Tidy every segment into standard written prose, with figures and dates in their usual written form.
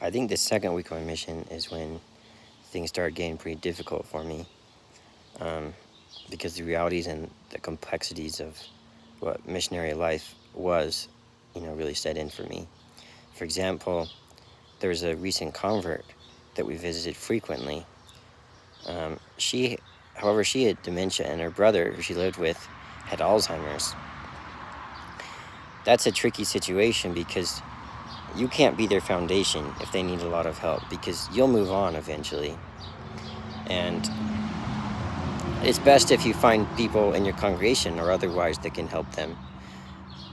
I think the second week on mission is when things started getting pretty difficult for me, because the realities and the complexities of what missionary life was, really set in for me. For example, there was a recent convert that we visited frequently. However, she had dementia, and her brother, who she lived with, had Alzheimer's. That's a tricky situation because you can't be their foundation if they need a lot of help, because you'll move on eventually. And it's best if you find people in your congregation or otherwise that can help them.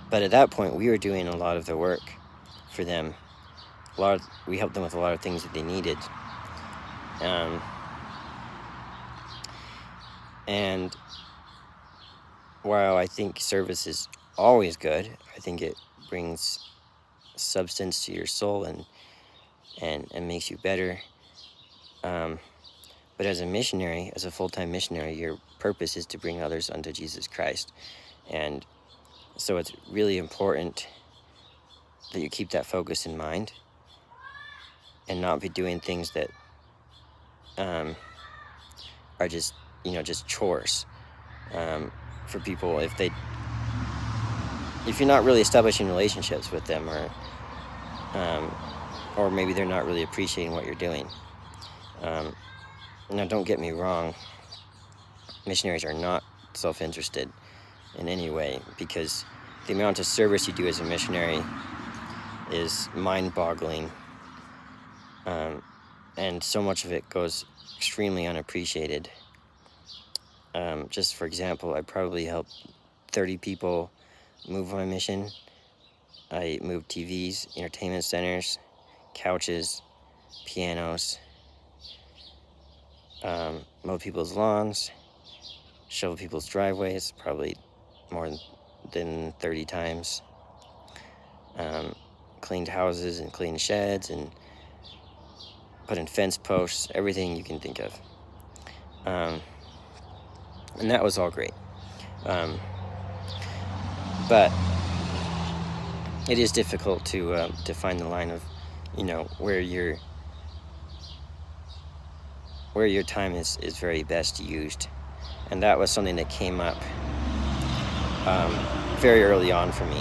But at that point, we were doing a lot of the work for them. We helped them with a lot of things that they needed. And while I think service is always good, I think it brings substance to your soul and makes you better. But as a missionary, as a full-time missionary, your purpose is to bring others unto Jesus Christ. And so it's really important that you keep that focus in mind and not be doing things that are just chores for people if you're not really establishing relationships with them, or maybe they're not really appreciating what you're doing. Now, don't get me wrong, missionaries are not self-interested in any way, because the amount of service you do as a missionary is mind-boggling, and so much of it goes extremely unappreciated. Just for example, I probably helped 30 people move on a mission. I moved TVs, entertainment centers, couches, pianos, mowed people's lawns, shoveled people's driveways, probably more than 30 times, cleaned houses and cleaned sheds and put in fence posts, everything you can think of. And that was all great. But it is difficult to find the line of, where your time is very best used. And that was something that came up very early on for me.